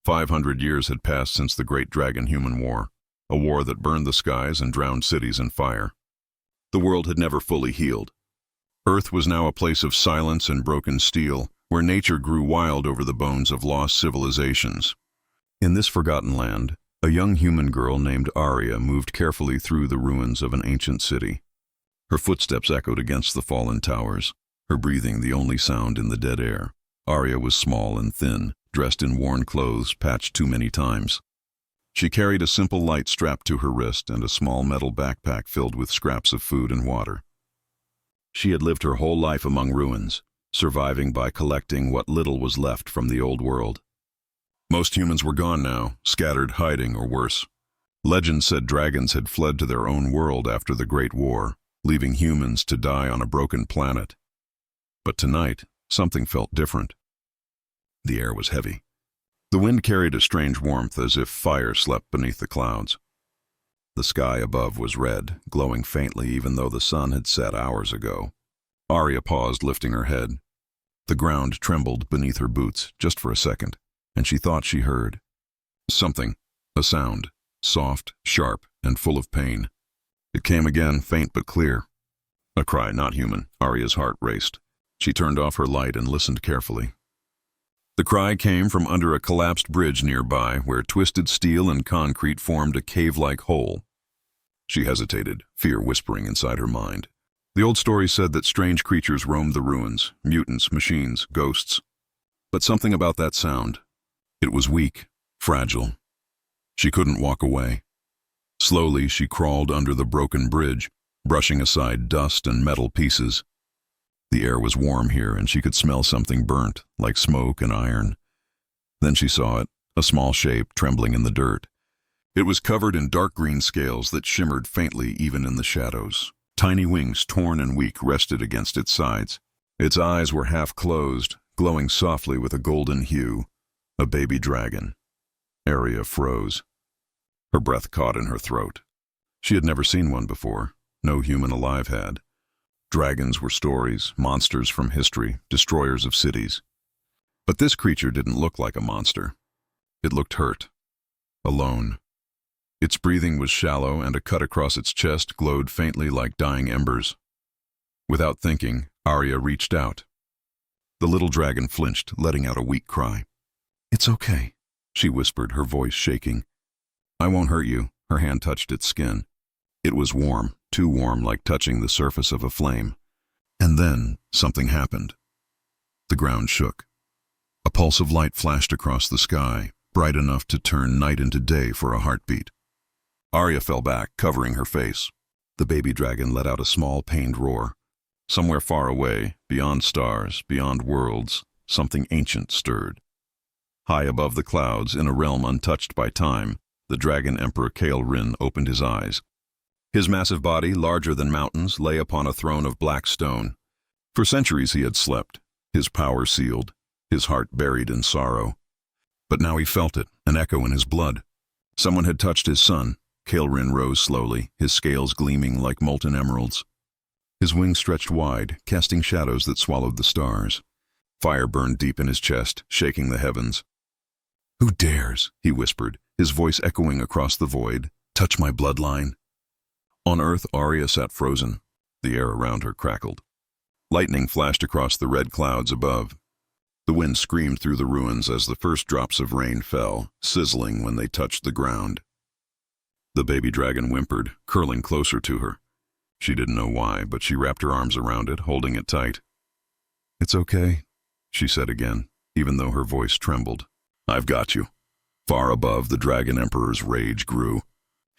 500 years had passed since the Great Dragon-Human War, a war that burned the skies and drowned cities in fire. The world had never fully healed. Earth was now a place of silence and broken steel, where nature grew wild over the bones of lost civilizations. In this forgotten land, a young human girl named Arya moved carefully through the ruins of an ancient city. Her footsteps echoed against the fallen towers, her breathing the only sound in the dead air. Arya was small and thin, dressed in worn clothes patched too many times. She carried a simple light strapped to her wrist and a small metal backpack filled with scraps of food and water. She had lived her whole life among ruins, surviving by collecting what little was left from the old world. Most humans were gone now, scattered, hiding, or worse. Legend said dragons had fled to their own world after the Great War, leaving humans to die on a broken planet. But tonight, something felt different. The air was heavy. The wind carried a strange warmth as if fire slept beneath the clouds. The sky above was red, glowing faintly even though the sun had set hours ago. Arya paused, lifting her head. The ground trembled beneath her boots just for a second, and she thought she heard something, a sound, soft, sharp, and full of pain. It came again, faint but clear. A cry, not human. Arya's heart raced. She turned off her light and listened carefully. The cry came from under a collapsed bridge nearby, where twisted steel and concrete formed a cave-like hole. She hesitated, fear whispering inside her mind. The old story said that strange creatures roamed the ruins, mutants, machines, ghosts. But something about that sound. It was weak, fragile. She couldn't walk away. Slowly, she crawled under the broken bridge, brushing aside dust and metal pieces. The air was warm here, and she could smell something burnt, like smoke and iron. Then she saw it, a small shape trembling in the dirt. It was covered in dark green scales that shimmered faintly even in the shadows. Tiny wings, torn and weak, rested against its sides. Its eyes were half closed, glowing softly with a golden hue. A baby dragon. Arya froze. Her breath caught in her throat. She had never seen one before. No human alive had. Dragons were stories, monsters from history, destroyers of cities. But this creature didn't look like a monster. It looked hurt, alone. Its breathing was shallow, and a cut across its chest glowed faintly like dying embers. Without thinking, Arya reached out. The little dragon flinched, letting out a weak cry. "It's okay," she whispered, her voice shaking. "I won't hurt you." Her hand touched its skin. It was warm, too warm, like touching the surface of a flame. And then something happened. The ground shook. A pulse of light flashed across the sky, bright enough to turn night into day for a heartbeat. Arya fell back, covering her face. The baby dragon let out a small, pained roar. Somewhere far away, beyond stars, beyond worlds, something ancient stirred. High above the clouds, in a realm untouched by time, the dragon emperor Kael'Rin opened his eyes. His massive body, larger than mountains, lay upon a throne of black stone. For centuries he had slept, his power sealed, his heart buried in sorrow. But now he felt it, an echo in his blood. Someone had touched his son. Kael'Rin rose slowly, his scales gleaming like molten emeralds. His wings stretched wide, casting shadows that swallowed the stars. Fire burned deep in his chest, shaking the heavens. "Who dares," he whispered, his voice echoing across the void, "touch my bloodline?" On Earth, Arya sat frozen. The air around her crackled. Lightning flashed across the red clouds above. The wind screamed through the ruins as the first drops of rain fell, sizzling when they touched the ground. The baby dragon whimpered, curling closer to her. She didn't know why, but she wrapped her arms around it, holding it tight. "It's okay," she said again, even though her voice trembled. "I've got you." Far above, the Dragon Emperor's rage grew.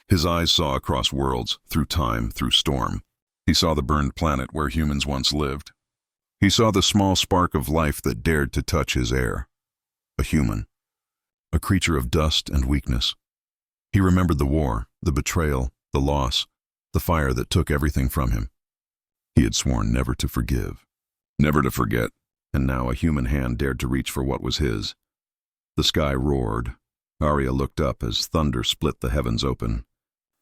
His eyes saw across worlds, through time, through storm. He saw the burned planet where humans once lived. He saw the small spark of life that dared to touch his heir. A human. A creature of dust and weakness. He remembered the war, the betrayal, the loss, the fire that took everything from him. He had sworn never to forgive, never to forget, and now a human hand dared to reach for what was his. The sky roared. Arya looked up as thunder split the heavens open.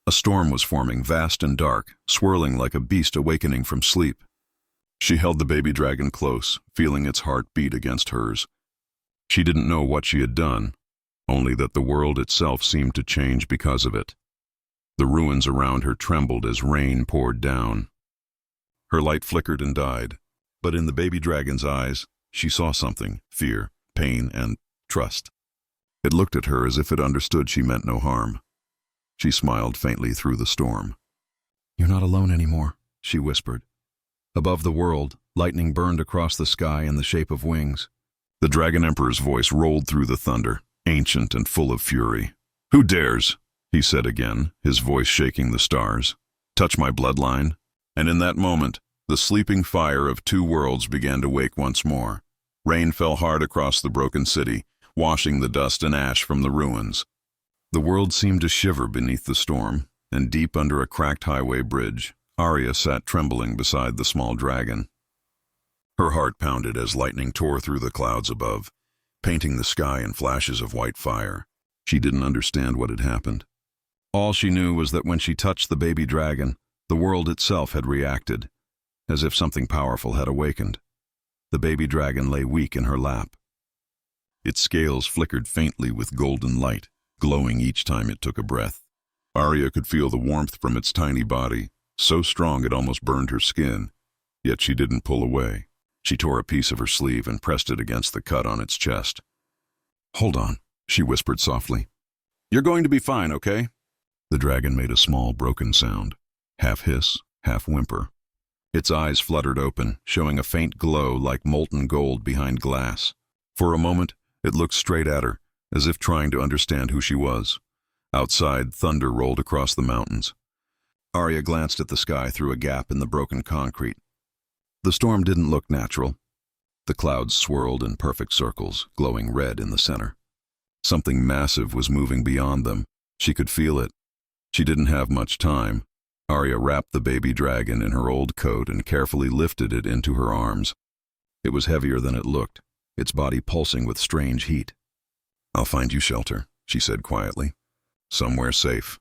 A storm was forming, vast and dark, swirling like a beast awakening from sleep. She held the baby dragon close, feeling its heart beat against hers. She didn't know what she had done, only that the world itself seemed to change because of it. The ruins around her trembled as rain poured down. Her light flickered and died, but in the baby dragon's eyes, she saw something: fear, pain, and trust. It looked at her as if it understood she meant no harm. She smiled faintly through the storm. "You're not alone anymore," she whispered. Above the world, lightning burned across the sky in the shape of wings. The Dragon Emperor's voice rolled through the thunder, ancient and full of fury. "Who dares," he said again, his voice shaking the stars, "touch my bloodline?" And in that moment, the sleeping fire of two worlds began to wake once more. Rain fell hard across the broken city, washing the dust and ash from the ruins. The world seemed to shiver beneath the storm, and deep under a cracked highway bridge, Arya sat trembling beside the small dragon. Her heart pounded as lightning tore through the clouds above, painting the sky in flashes of white fire. She didn't understand what had happened. All she knew was that when she touched the baby dragon, the world itself had reacted, as if something powerful had awakened. The baby dragon lay weak in her lap. Its scales flickered faintly with golden light, glowing each time it took a breath. Arya could feel the warmth from its tiny body, so strong it almost burned her skin, yet she didn't pull away. She tore a piece of her sleeve and pressed it against the cut on its chest. "Hold on," she whispered softly. "You're going to be fine, okay?" The dragon made a small, broken sound, half hiss, half whimper. Its eyes fluttered open, showing a faint glow like molten gold behind glass. For a moment, it looked straight at her, as if trying to understand who she was. Outside, thunder rolled across the mountains. Arya glanced at the sky through a gap in the broken concrete. The storm didn't look natural. The clouds swirled in perfect circles, glowing red in the center. Something massive was moving beyond them. She could feel it. She didn't have much time. Arya wrapped the baby dragon in her old coat and carefully lifted it into her arms. It was heavier than it looked, its body pulsing with strange heat. "I'll find you shelter," she said quietly. "Somewhere safe."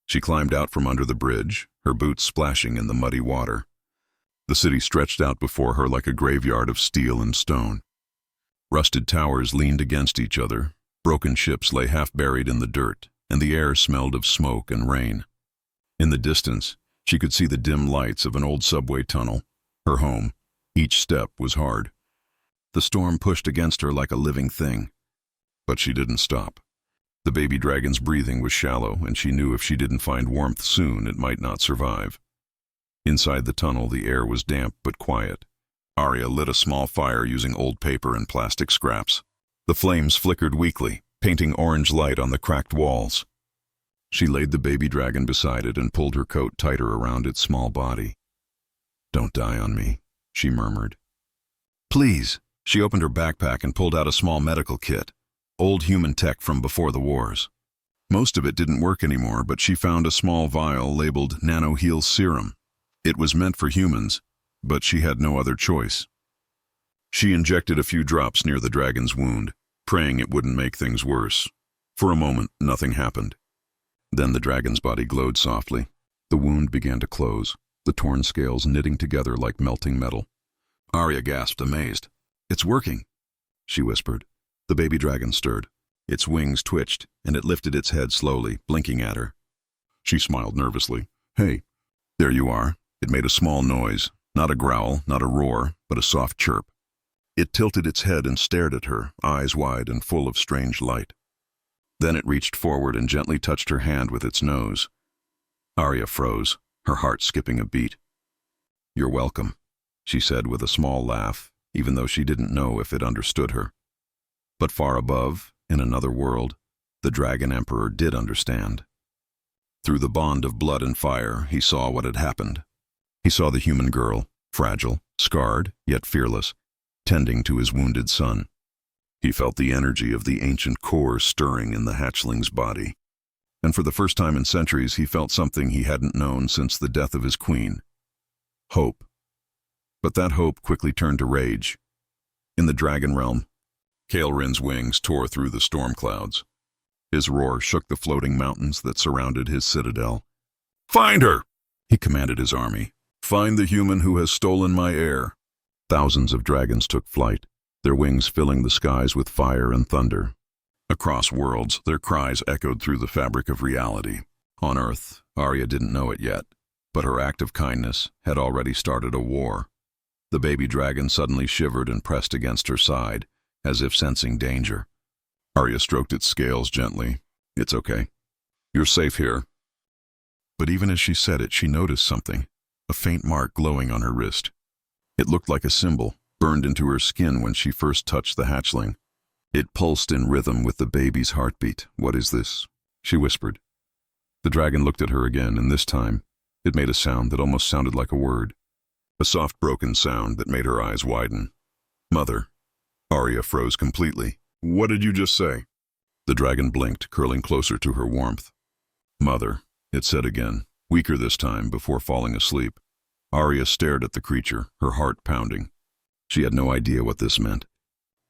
She climbed out from under the bridge, her boots splashing in the muddy water. The city stretched out before her like a graveyard of steel and stone. Rusted towers leaned against each other, broken ships lay half buried in the dirt, and the air smelled of smoke and rain. In the distance, she could see the dim lights of an old subway tunnel, her home. Each step was hard. The storm pushed against her like a living thing. But she didn't stop. The baby dragon's breathing was shallow, and she knew if she didn't find warmth soon, it might not survive. Inside the tunnel, the air was damp but quiet. Arya lit a small fire using old paper and plastic scraps. The flames flickered weakly, painting orange light on the cracked walls. She laid the baby dragon beside it and pulled her coat tighter around its small body. "Don't die on me," she murmured. "Please." She opened her backpack and pulled out a small medical kit, old human tech from before the wars. Most of it didn't work anymore, but she found a small vial labeled Nano-Heal Serum. It was meant for humans, but she had no other choice. She injected a few drops near the dragon's wound, praying it wouldn't make things worse. For a moment, nothing happened. Then the dragon's body glowed softly. The wound began to close, the torn scales knitting together like melting metal. Arya gasped, amazed. "It's working," she whispered. The baby dragon stirred. Its wings twitched, and it lifted its head slowly, blinking at her. She smiled nervously. "Hey, there you are." It made a small noise, not a growl, not a roar, but a soft chirp. It tilted its head and stared at her, eyes wide and full of strange light. Then it reached forward and gently touched her hand with its nose. Arya froze, her heart skipping a beat. "You're welcome," she said with a small laugh, even though she didn't know if it understood her. But far above, in another world, the Dragon Emperor did understand. Through the bond of blood and fire, he saw what had happened. He saw the human girl, fragile, scarred, yet fearless, tending to his wounded son. He felt the energy of the ancient core stirring in the hatchling's body. And for the first time in centuries, he felt something he hadn't known since the death of his queen. Hope. But that hope quickly turned to rage. In the dragon realm, Kael'rin's wings tore through the storm clouds. His roar shook the floating mountains that surrounded his citadel. "Find her!" he commanded his army. "Find the human who has stolen my heir." Thousands of dragons took flight, their wings filling the skies with fire and thunder. Across worlds, their cries echoed through the fabric of reality. On Earth, Arya didn't know it yet, but her act of kindness had already started a war. The baby dragon suddenly shivered and pressed against her side, as if sensing danger. Arya stroked its scales gently. "It's okay. You're safe here." But even as she said it, she noticed something, a faint mark glowing on her wrist. It looked like a symbol, burned into her skin when she first touched the hatchling. It pulsed in rhythm with the baby's heartbeat. "What is this?" she whispered. The dragon looked at her again, and this time, it made a sound that almost sounded like a word. A soft, broken sound that made her eyes widen. "Mother." Arya froze completely. "What did you just say?" The dragon blinked, curling closer to her warmth. "Mother," it said again, weaker this time, before falling asleep. Arya stared at the creature, her heart pounding. She had no idea what this meant.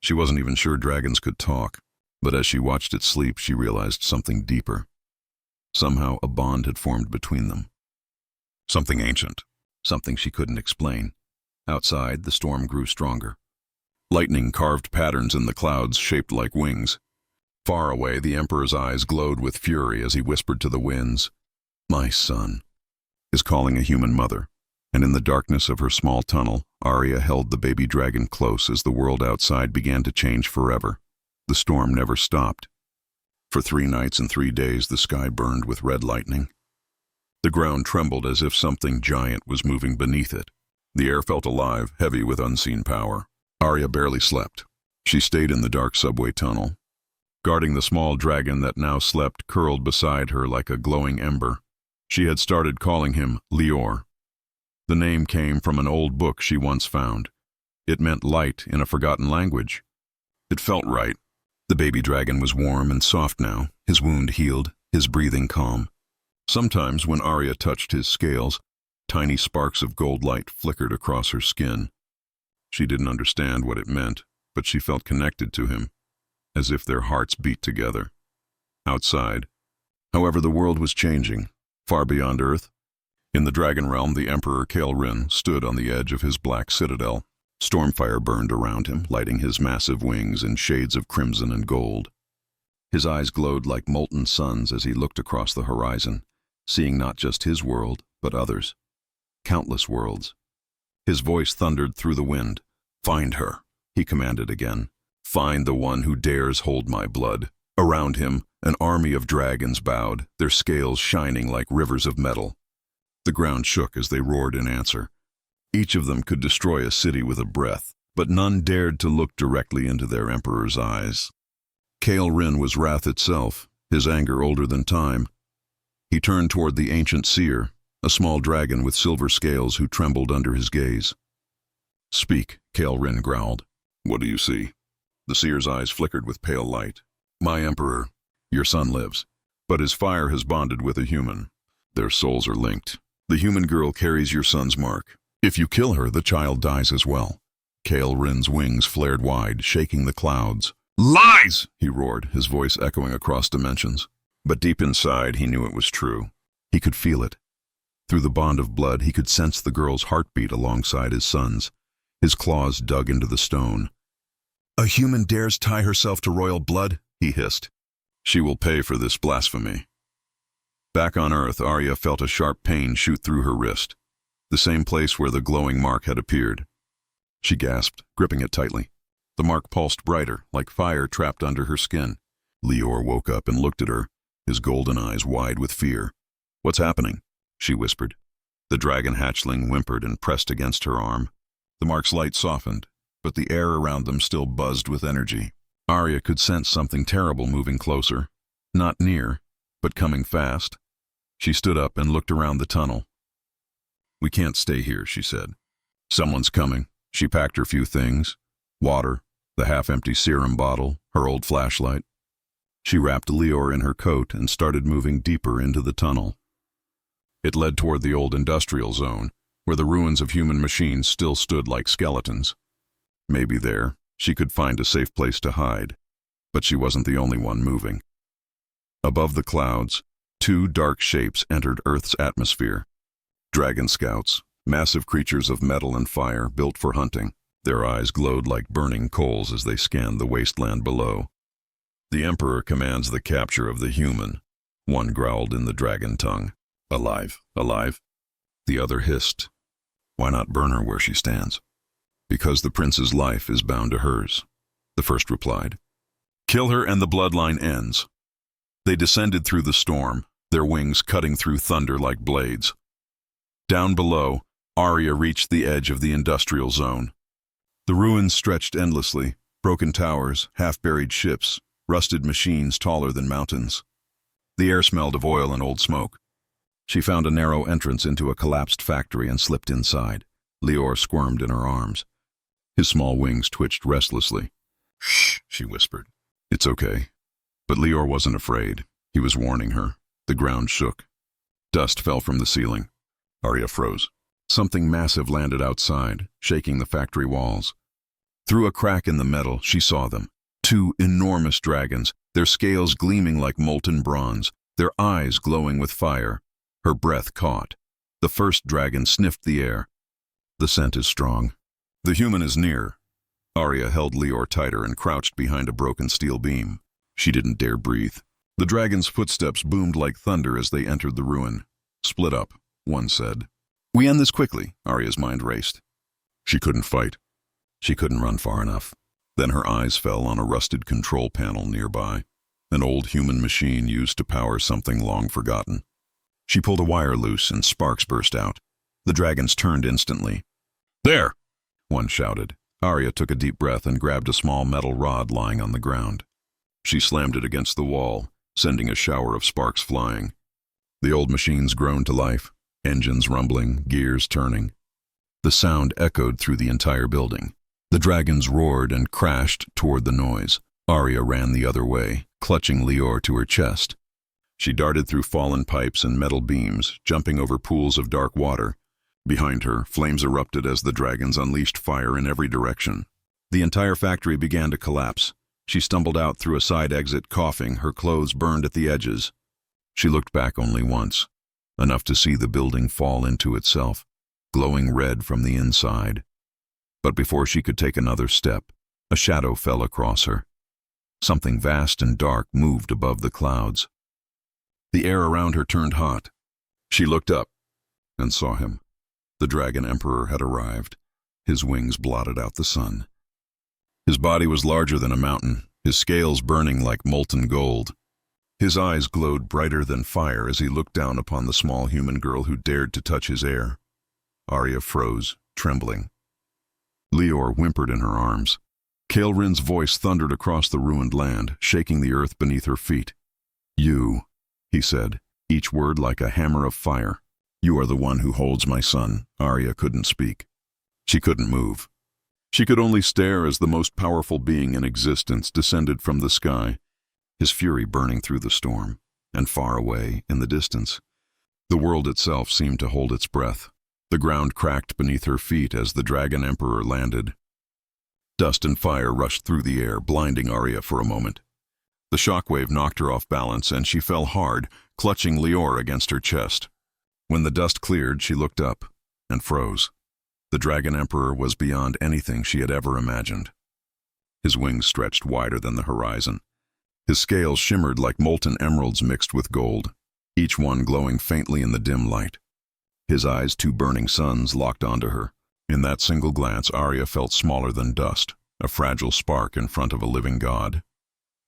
She wasn't even sure dragons could talk, but as she watched it sleep, she realized something deeper. Somehow a bond had formed between them. Something ancient, something she couldn't explain. Outside, the storm grew stronger. Lightning carved patterns in the clouds shaped like wings. Far away, the Emperor's eyes glowed with fury as he whispered to the winds, "My son is calling a human mother." And in the darkness of her small tunnel, Arya held the baby dragon close as the world outside began to change forever. The storm never stopped. For 3 nights and 3 days, the sky burned with red lightning. The ground trembled as if something giant was moving beneath it. The air felt alive, heavy with unseen power. Arya barely slept. She stayed in the dark subway tunnel, guarding the small dragon that now slept curled beside her like a glowing ember. She had started calling him Lior. The name came from an old book she once found. It meant light in a forgotten language. It felt right. The baby dragon was warm and soft now, his wound healed, his breathing calm. Sometimes when Arya touched his scales, tiny sparks of gold light flickered across her skin. She didn't understand what it meant, but she felt connected to him, as if their hearts beat together. Outside, however, the world was changing, far beyond Earth. In the dragon realm, the Emperor Kael'Rin stood on the edge of his black citadel. Stormfire burned around him, lighting his massive wings in shades of crimson and gold. His eyes glowed like molten suns as he looked across the horizon, seeing not just his world, but others. Countless worlds. His voice thundered through the wind. "Find her," he commanded again. "Find the one who dares hold my blood." Around him, an army of dragons bowed, their scales shining like rivers of metal. The ground shook as they roared in answer. Each of them could destroy a city with a breath, but none dared to look directly into their emperor's eyes. Kael'Rin was wrath itself, his anger older than time. He turned toward the ancient seer, a small dragon with silver scales who trembled under his gaze. "Speak," Kael'Rin growled. "What do you see?" The seer's eyes flickered with pale light. "My emperor, your son lives, but his fire has bonded with a human. Their souls are linked. The human girl carries your son's mark. If you kill her, the child dies as well." Kael'Rin's wings flared wide, shaking the clouds. "Lies!" he roared, his voice echoing across dimensions. But deep inside, he knew it was true. He could feel it. Through the bond of blood, he could sense the girl's heartbeat alongside his son's. His claws dug into the stone. "A human dares tie herself to royal blood?" he hissed. "She will pay for this blasphemy." Back on Earth, Arya felt a sharp pain shoot through her wrist, the same place where the glowing mark had appeared. She gasped, gripping it tightly. The mark pulsed brighter, like fire trapped under her skin. Lior woke up and looked at her, his golden eyes wide with fear. "What's happening?" she whispered. The dragon hatchling whimpered and pressed against her arm. The mark's light softened, but the air around them still buzzed with energy. Arya could sense something terrible moving closer. Not near, but coming fast. She stood up and looked around the tunnel. "We can't stay here," she said. "Someone's coming." She packed her few things. Water, the half-empty serum bottle, her old flashlight. She wrapped Lior in her coat and started moving deeper into the tunnel. It led toward the old industrial zone, where the ruins of human machines still stood like skeletons. Maybe there, she could find a safe place to hide. But she wasn't the only one moving. Above the clouds, 2 dark shapes entered Earth's atmosphere. Dragon scouts, massive creatures of metal and fire built for hunting. Their eyes glowed like burning coals as they scanned the wasteland below. The Emperor commands the capture of the human. One growled in the dragon tongue. Alive, alive. The other hissed. Why not burn her where she stands? Because the prince's life is bound to hers, the first replied. Kill her and the bloodline ends. They descended through the storm, their wings cutting through thunder like blades. Down below, Arya reached the edge of the industrial zone. The ruins stretched endlessly, broken towers, half-buried ships, rusted machines taller than mountains. The air smelled of oil and old smoke. She found a narrow entrance into a collapsed factory and slipped inside. Lior squirmed in her arms. His small wings twitched restlessly. Shh, she whispered. It's okay. But Lior wasn't afraid. He was warning her. The ground shook. Dust fell from the ceiling. Arya froze. Something massive landed outside, shaking the factory walls. Through a crack in the metal, she saw them. Two enormous dragons, their scales gleaming like molten bronze, their eyes glowing with fire. Her breath caught. The first dragon sniffed the air. The scent is strong. The human is near. Arya held Lior tighter and crouched behind a broken steel beam. She didn't dare breathe. The dragon's footsteps boomed like thunder as they entered the ruin. Split up, one said. We end this quickly, Arya's mind raced. She couldn't fight. She couldn't run far enough. Then her eyes fell on a rusted control panel nearby, an old human machine used to power something long forgotten. She pulled a wire loose and sparks burst out. The dragons turned instantly. There! One shouted. Arya took a deep breath and grabbed a small metal rod lying on the ground. She slammed it against the wall, sending a shower of sparks flying. The old machines groaned to life, engines rumbling, gears turning. The sound echoed through the entire building. The dragons roared and crashed toward the noise. Arya ran the other way, clutching Lior to her chest. She darted through fallen pipes and metal beams, jumping over pools of dark water. Behind her, flames erupted as the dragons unleashed fire in every direction. The entire factory began to collapse. She stumbled out through a side exit, coughing, her clothes burned at the edges. She looked back only once, enough to see the building fall into itself, glowing red from the inside. But before she could take another step, a shadow fell across her. Something vast and dark moved above the clouds. The air around her turned hot. She looked up and saw him. The Dragon Emperor had arrived. His wings blotted out the sun. His body was larger than a mountain, his scales burning like molten gold. His eyes glowed brighter than fire as he looked down upon the small human girl who dared to touch his air. Arya froze, trembling. Lior whimpered in her arms. Kael'rin's voice thundered across the ruined land, shaking the earth beneath her feet. You, he said, each word like a hammer of fire. You are the one who holds my son. Arya couldn't speak. She couldn't move. She could only stare as the most powerful being in existence descended from the sky, his fury burning through the storm, and far away in the distance. The world itself seemed to hold its breath. The ground cracked beneath her feet as the Dragon Emperor landed. Dust and fire rushed through the air, blinding Arya for a moment. The shockwave knocked her off balance, and she fell hard, clutching Lior against her chest. When the dust cleared, she looked up and froze. The Dragon Emperor was beyond anything she had ever imagined. His wings stretched wider than the horizon. His scales shimmered like molten emeralds mixed with gold, each one glowing faintly in the dim light. His eyes, two burning suns, locked onto her. In that single glance, Arya felt smaller than dust, a fragile spark in front of a living god.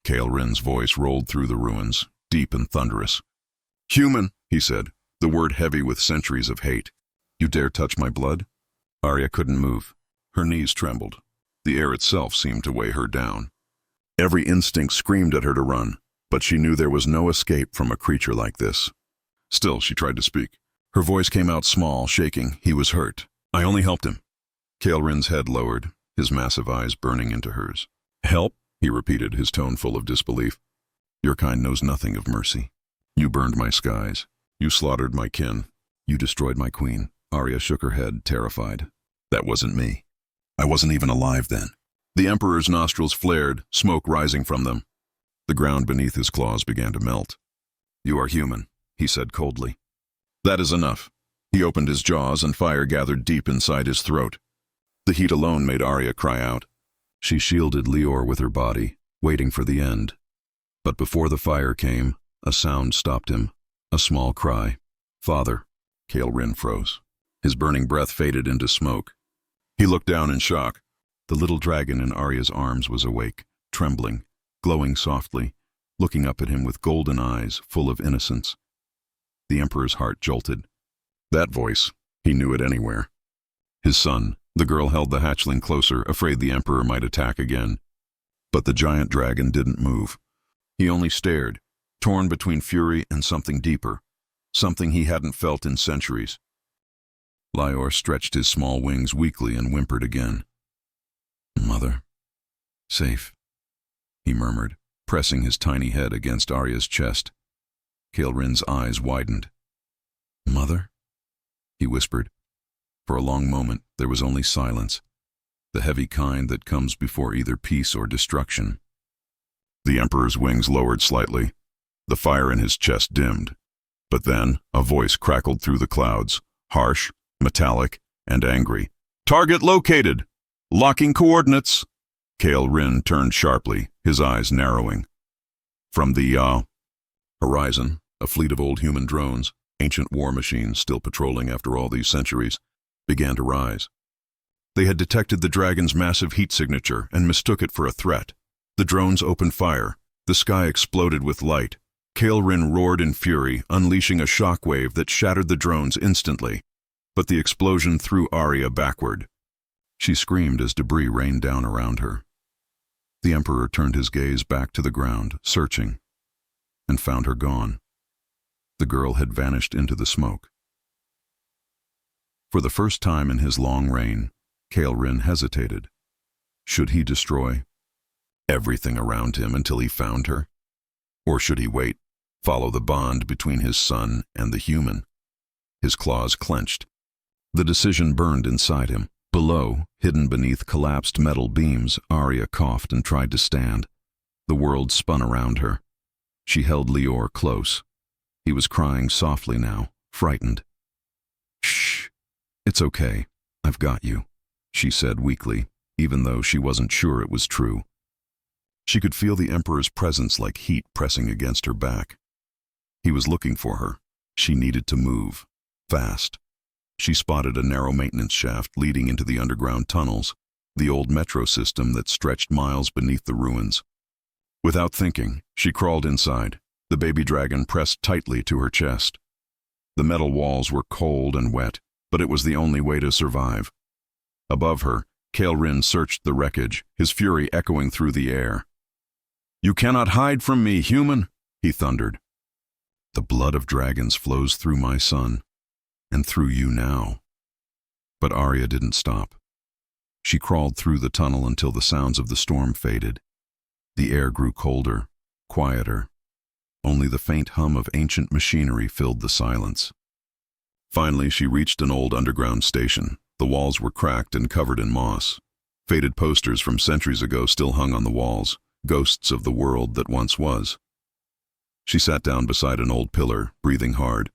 Kael'rin's voice rolled through the ruins, deep and thunderous. Human, he said, the word heavy with centuries of hate. You dare touch my blood? Arya couldn't move. Her knees trembled. The air itself seemed to weigh her down. Every instinct screamed at her to run, but she knew there was no escape from a creature like this. Still, she tried to speak. Her voice came out small, shaking. He was hurt. I only helped him. Kael'rin's head lowered, his massive eyes burning into hers. Help? He repeated, his tone full of disbelief. Your kind knows nothing of mercy. You burned my skies. You slaughtered my kin. You destroyed my queen. Arya shook her head, terrified. That wasn't me. I wasn't even alive then. The Emperor's nostrils flared, smoke rising from them. The ground beneath his claws began to melt. You are human, he said coldly. That is enough. He opened his jaws and fire gathered deep inside his throat. The heat alone made Arya cry out. She shielded Lior with her body, waiting for the end. But before the fire came, a sound stopped him, a small cry. "Father." Kale Rin froze. His burning breath faded into smoke. He looked down in shock. The little dragon in Arya's arms was awake, trembling, glowing softly, looking up at him with golden eyes full of innocence. The Emperor's heart jolted. That voice, he knew it anywhere. His son. The girl held the hatchling closer, afraid the Emperor might attack again. But the giant dragon didn't move. He only stared, torn between fury and something deeper, something he hadn't felt in centuries. Lior stretched his small wings weakly and whimpered again. "Mother. Safe," he murmured, pressing his tiny head against Arya's chest. Kale Rin's eyes widened. "Mother?" he whispered. For a long moment, there was only silence, the heavy kind that comes before either peace or destruction. The Emperor's wings lowered slightly. The fire in his chest dimmed. But then, a voice crackled through the clouds, harsh, metallic, and angry. "Target located! Locking coordinates!" Kale Rin turned sharply, his eyes narrowing. From the horizon, a fleet of old human drones, ancient war machines still patrolling after all these centuries, began to rise. They had detected the dragon's massive heat signature and mistook it for a threat. The drones opened fire. The sky exploded with light. Kale Rin roared in fury, unleashing a shockwave that shattered the drones instantly. But the explosion threw Arya backward. She screamed as debris rained down around her. The Emperor turned his gaze back to the ground, searching, and found her gone. The girl had vanished into the smoke. For the first time in his long reign, Kale Rin hesitated. Should he destroy everything around him until he found her? Or should he wait, follow the bond between his son and the human? His claws clenched. The decision burned inside him. Below, hidden beneath collapsed metal beams, Arya coughed and tried to stand. The world spun around her. She held Lior close. He was crying softly now, frightened. "Shh. It's okay. I've got you," she said weakly, even though she wasn't sure it was true. She could feel the Emperor's presence like heat pressing against her back. He was looking for her. She needed to move. Fast. She spotted a narrow maintenance shaft leading into the underground tunnels, the old metro system that stretched miles beneath the ruins. Without thinking, she crawled inside, the baby dragon pressed tightly to her chest. The metal walls were cold and wet, but it was the only way to survive. Above her, Kale Rin searched the wreckage, his fury echoing through the air. "You cannot hide from me, human," he thundered. "The blood of dragons flows through my son, and through you now." But Arya didn't stop. She crawled through the tunnel until the sounds of the storm faded. The air grew colder, quieter. Only the faint hum of ancient machinery filled the silence. Finally, she reached an old underground station. The walls were cracked and covered in moss. Faded posters from centuries ago still hung on the walls, ghosts of the world that once was. She sat down beside an old pillar, breathing hard.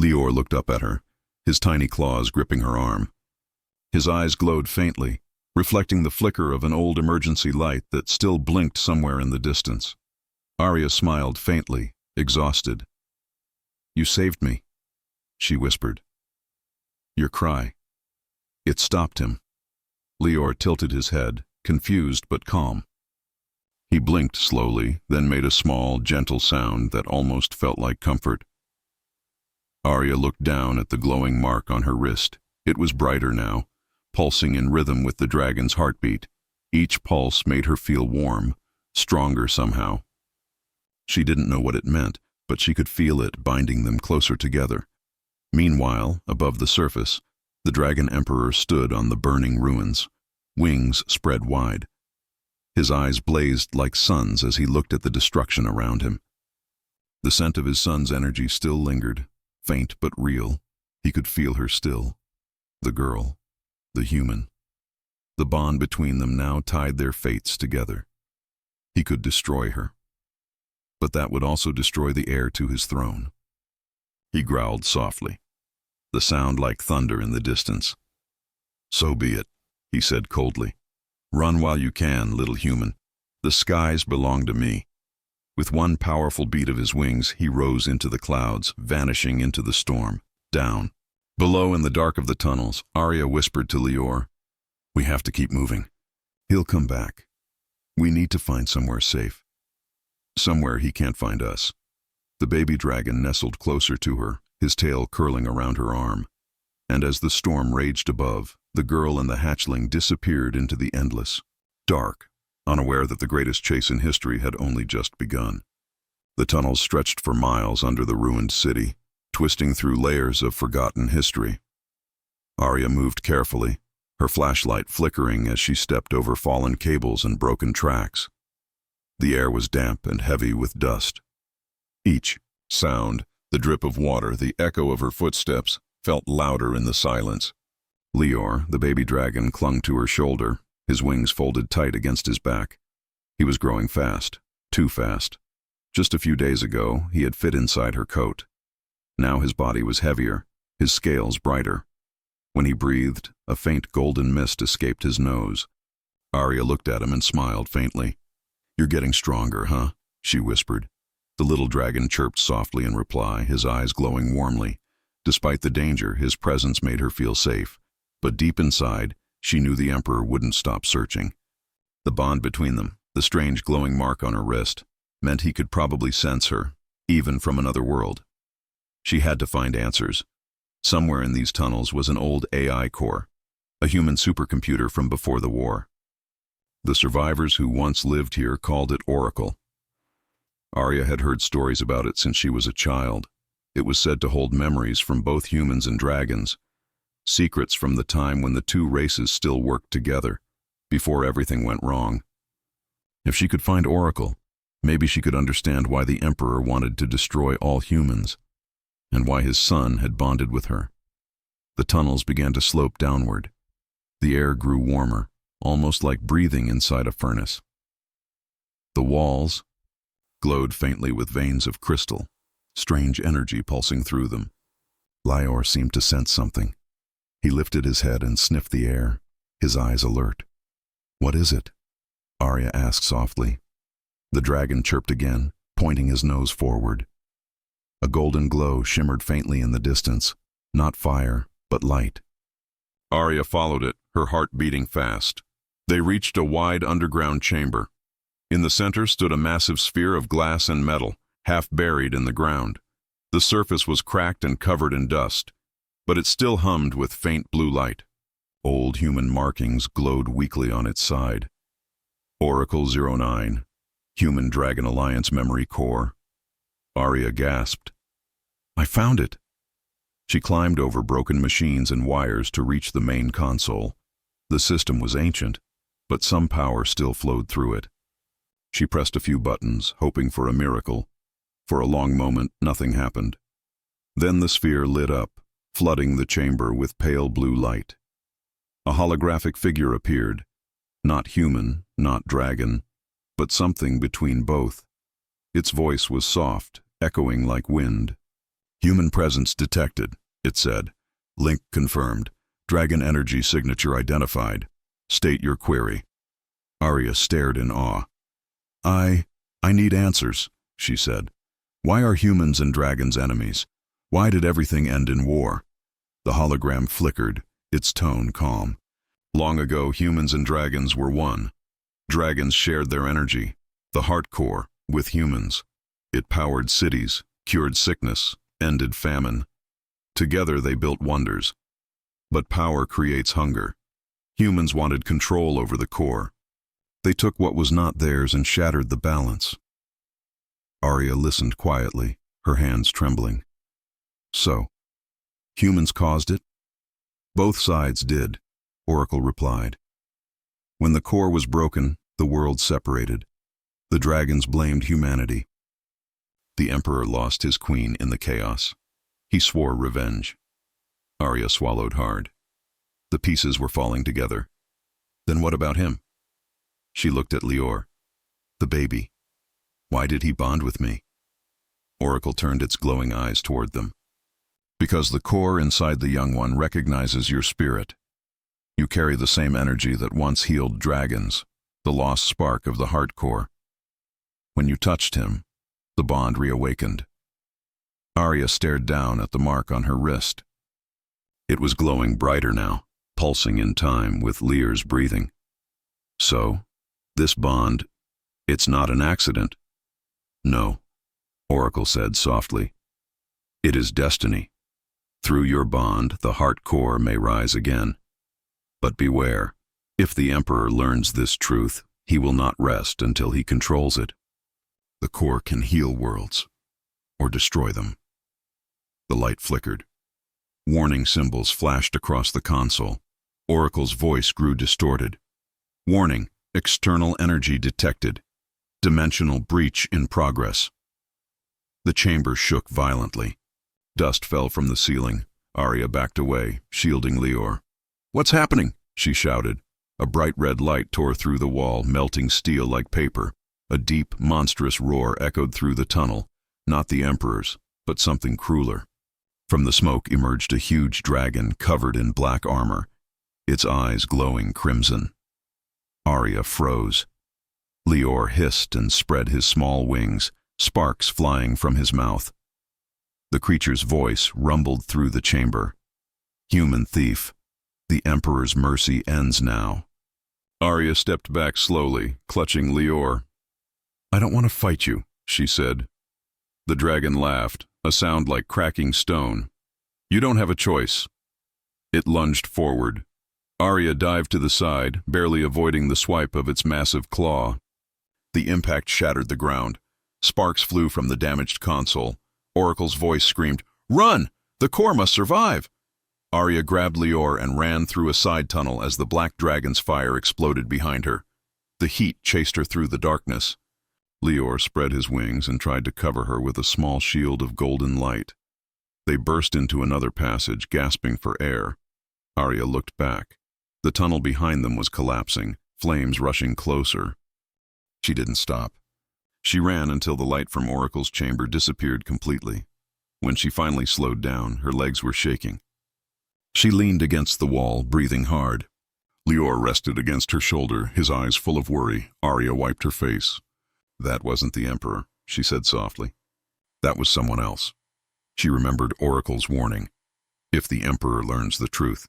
Lior looked up at her, his tiny claws gripping her arm. His eyes glowed faintly, reflecting the flicker of an old emergency light that still blinked somewhere in the distance. Arya smiled faintly, exhausted. "You saved me," she whispered. "Your cry." It stopped him. Lior tilted his head, confused but calm. He blinked slowly, then made a small, gentle sound that almost felt like comfort. Arya looked down at the glowing mark on her wrist. It was brighter now, pulsing in rhythm with the dragon's heartbeat. Each pulse made her feel warm, stronger somehow. She didn't know what it meant, but she could feel it binding them closer together. Meanwhile, above the surface, the Dragon Emperor stood on the burning ruins, wings spread wide. His eyes blazed like suns as he looked at the destruction around him. The scent of his son's energy still lingered, faint but real. He could feel her still. The girl, the human. The bond between them now tied their fates together. He could destroy her. But that would also destroy the heir to his throne. He growled softly, the sound like thunder in the distance. "So be it," he said coldly. "Run while you can, little human. The skies belong to me." With one powerful beat of his wings, he rose into the clouds, vanishing into the storm. Down. Below, in the dark of the tunnels, Arya whispered to Lior, "We have to keep moving. He'll come back. We need to find somewhere safe. Somewhere he can't find us." The baby dragon nestled closer to her, his tail curling around her arm. And as the storm raged above, the girl and the hatchling disappeared into the endless dark, unaware that the greatest chase in history had only just begun. The tunnels stretched for miles under the ruined city, twisting through layers of forgotten history. Arya moved carefully, her flashlight flickering as she stepped over fallen cables and broken tracks. The air was damp and heavy with dust. Each sound, the drip of water, the echo of her footsteps, felt louder in the silence. Lior, the baby dragon, clung to her shoulder, his wings folded tight against his back. He was growing fast, too fast. Just a few days ago, he had fit inside her coat. Now his body was heavier, his scales brighter. When he breathed, a faint golden mist escaped his nose. Arya looked at him and smiled faintly. "You're getting stronger, huh?" she whispered. The little dragon chirped softly in reply, his eyes glowing warmly. Despite the danger, his presence made her feel safe. But deep inside, she knew the Emperor wouldn't stop searching. The bond between them, the strange glowing mark on her wrist, meant he could probably sense her, even from another world. She had to find answers. Somewhere in these tunnels was an old AI core, a human supercomputer from before the war. The survivors who once lived here called it Oracle. Arya had heard stories about it since she was a child. It was said to hold memories from both humans and dragons, secrets from the time when the two races still worked together, before everything went wrong. If she could find Oracle, maybe she could understand why the Emperor wanted to destroy all humans, and why his son had bonded with her. The tunnels began to slope downward. The air grew warmer, almost like breathing inside a furnace. The walls glowed faintly with veins of crystal, strange energy pulsing through them. Lior seemed to sense something. He lifted his head and sniffed the air, his eyes alert. "What is it?" Arya asked softly. The dragon chirped again, pointing his nose forward. A golden glow shimmered faintly in the distance, not fire, but light. Arya followed it, her heart beating fast. They reached a wide underground chamber. In the center stood a massive sphere of glass and metal, half buried in the ground. The surface was cracked and covered in dust, but it still hummed with faint blue light. Old human markings glowed weakly on its side. Oracle 09, Human Dragon Alliance Memory Core. Arya gasped. "I found it!" She climbed over broken machines and wires to reach the main console. The system was ancient, but some power still flowed through it. She pressed a few buttons, hoping for a miracle. For a long moment, nothing happened. Then the sphere lit up, flooding the chamber with pale blue light. A holographic figure appeared, not human, not dragon, but something between both. Its voice was soft, echoing like wind. "Human presence detected," it said. "Link confirmed. Dragon energy signature identified. State your query." Arya stared in awe. I need answers," she said. "Why are humans and dragons enemies? Why did everything end in war?" The hologram flickered, its tone calm. "Long ago, humans and dragons were one. Dragons shared their energy, the heart core, with humans. It powered cities, cured sickness, ended famine. Together they built wonders. But power creates hunger. Humans wanted control over the core. They took what was not theirs and shattered the balance." Arya listened quietly, her hands trembling. "So, humans caused it?" "Both sides did," Oracle replied. "When the core was broken, the world separated. The dragons blamed humanity. The Emperor lost his queen in the chaos. He swore revenge." Arya swallowed hard. The pieces were falling together. "Then what about him?" She looked at Lior. "The baby. Why did he bond with me?" Oracle turned its glowing eyes toward them. "Because the core inside the young one recognizes your spirit. You carry the same energy that once healed dragons, the lost spark of the heart core. When you touched him, The bond reawakened. Arya stared down at the mark on her wrist. It was glowing brighter now, pulsing in time with Lear's breathing. So, this bond, it's not an accident. No, Oracle said softly. It is destiny. Through your bond, the heart core may rise again. But beware, if the Emperor learns this truth, he will not rest until he controls it. The core can heal worlds, or destroy them. The light flickered. Warning symbols flashed across the console. Oracle's voice grew distorted. Warning, external energy detected. Dimensional breach in progress. The chamber shook violently. Dust fell from the ceiling. Arya backed away, shielding Leor. "What's happening?" she shouted. A bright red light tore through the wall, melting steel like paper. A deep, monstrous roar echoed through the tunnel, not the Emperor's, but something crueler. From the smoke emerged a huge dragon covered in black armor, its eyes glowing crimson. Arya froze. Leor hissed and spread his small wings, sparks flying from his mouth. The creature's voice rumbled through the chamber. "Human thief, the Emperor's mercy ends now." Arya stepped back slowly, clutching Leor. "I don't want to fight you," she said. The dragon laughed, a sound like cracking stone. "You don't have a choice." It lunged forward. Arya dived to the side, barely avoiding the swipe of its massive claw. The impact shattered the ground. Sparks flew from the damaged console. Oracle's voice screamed, "Run! The core must survive!" Arya grabbed Leor and ran through a side tunnel as the black dragon's fire exploded behind her. The heat chased her through the darkness. Leor spread his wings and tried to cover her with a small shield of golden light. They burst into another passage, gasping for air. Arya looked back. The tunnel behind them was collapsing, flames rushing closer. She didn't stop. She ran until the light from Oracle's chamber disappeared completely. When she finally slowed down, her legs were shaking. She leaned against the wall, breathing hard. Leor rested against her shoulder, his eyes full of worry. Arya wiped her face. "That wasn't the Emperor," she said softly. "That was someone else." She remembered Oracle's warning. If the Emperor learns the truth.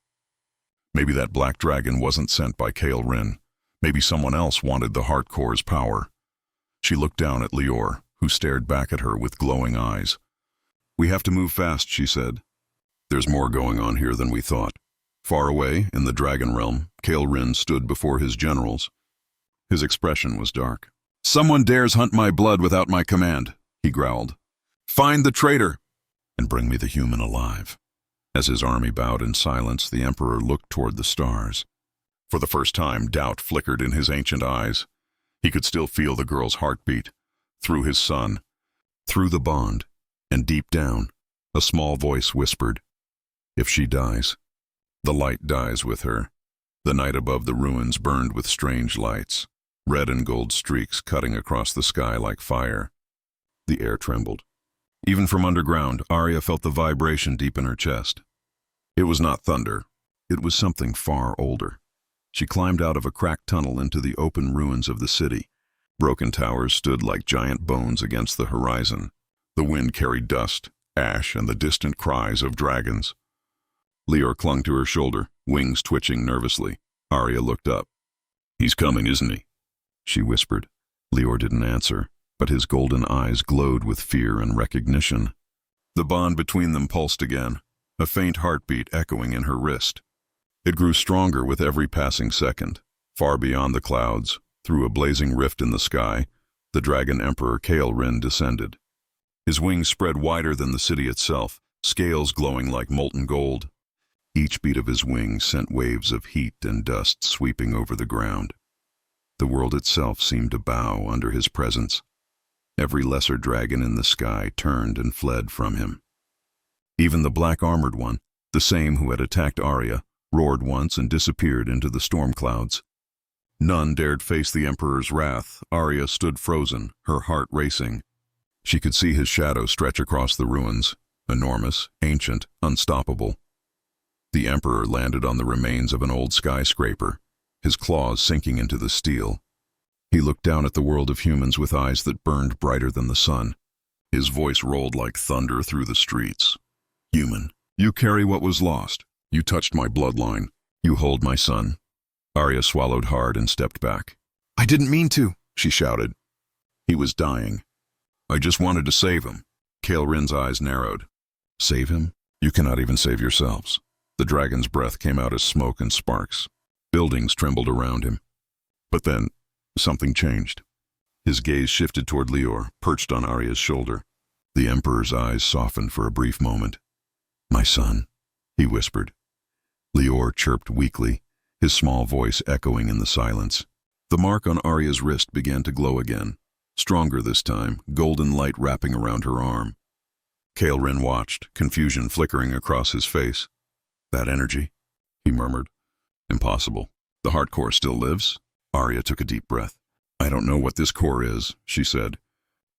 Maybe that black dragon wasn't sent by Kael Rin. Maybe someone else wanted the heart core's power. She looked down at Leor, who stared back at her with glowing eyes. "We have to move fast," she said. "There's more going on here than we thought." Far away, in the Dragon Realm, Kael Rin stood before his generals. His expression was dark. "Someone dares hunt my blood without my command," he growled. "Find the traitor, and bring me the human alive." As his army bowed in silence, the Emperor looked toward the stars. For the first time, doubt flickered in his ancient eyes. He could still feel the girl's heartbeat, through his son, through the bond, and deep down, a small voice whispered, "If she dies, the light dies with her." The night above the ruins burned with strange lights, red and gold streaks cutting across the sky like fire. The air trembled. Even from underground, Arya felt the vibration deep in her chest. It was not thunder. It was something far older. She climbed out of a cracked tunnel into the open ruins of the city. Broken towers stood like giant bones against the horizon. The wind carried dust, ash, and the distant cries of dragons. Leor clung to her shoulder, wings twitching nervously. Arya looked up. "He's coming, isn't he?" she whispered. Leor didn't answer, but his golden eyes glowed with fear and recognition. The bond between them pulsed again, a faint heartbeat echoing in her wrist. It grew stronger with every passing second. Far beyond the clouds, through a blazing rift in the sky, the Dragon Emperor Kael Rin descended. His wings spread wider than the city itself, scales glowing like molten gold. Each beat of his wings sent waves of heat and dust sweeping over the ground. The world itself seemed to bow under his presence. Every lesser dragon in the sky turned and fled from him. Even the black-armored one, the same who had attacked Arya, roared once and disappeared into the storm clouds. None dared face the Emperor's wrath. Arya stood frozen, her heart racing. She could see his shadow stretch across the ruins, enormous, ancient, unstoppable. The Emperor landed on the remains of an old skyscraper, his claws sinking into the steel. He looked down at the world of humans with eyes that burned brighter than the sun. His voice rolled like thunder through the streets. Human, you carry what was lost. You touched my bloodline. You hold my son. Arya swallowed hard and stepped back. I didn't mean to, she shouted. He was dying. I just wanted to save him. Kael Rin's eyes narrowed. Save him? You cannot even save yourselves. The dragon's breath came out as smoke and sparks. Buildings trembled around him. But then, something changed. His gaze shifted toward Lior, perched on Arya's shoulder. The Emperor's eyes softened for a brief moment. My son, he whispered. Lior chirped weakly, his small voice echoing in the silence. The mark on Arya's wrist began to glow again, stronger this time, golden light wrapping around her arm. Kael Rin watched, confusion flickering across his face. That energy, he murmured. Impossible. The heart core still lives? Arya took a deep breath. I don't know what this core is, she said,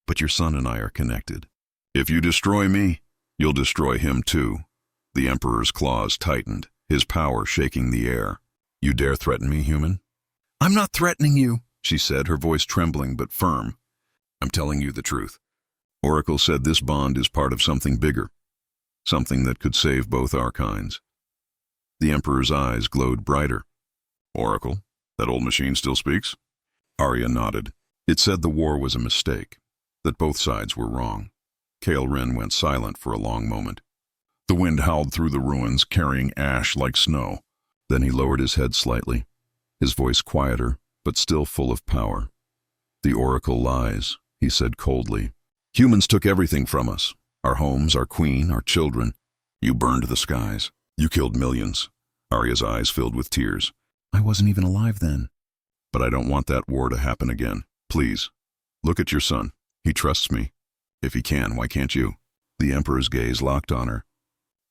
but your son and I are connected. If you destroy me, you'll destroy him too. The Emperor's claws tightened, his power shaking the air. You dare threaten me, human? I'm not threatening you, she said, her voice trembling but firm. I'm telling you the truth. Oracle said this bond is part of something bigger, something that could save both our kinds. The Emperor's eyes glowed brighter. Oracle? That old machine still speaks? Arya nodded. It said the war was a mistake, that both sides were wrong. Kael Rin went silent for a long moment. The wind howled through the ruins, carrying ash like snow. Then he lowered his head slightly, his voice quieter, but still full of power. The Oracle lies, he said coldly. Humans took everything from us. Our homes, our queen, our children. You burned the skies. You killed millions. Arya's eyes filled with tears. I wasn't even alive then. But I don't want that war to happen again. Please, look at your son. He trusts me. If he can, why can't you? The Emperor's gaze locked on her.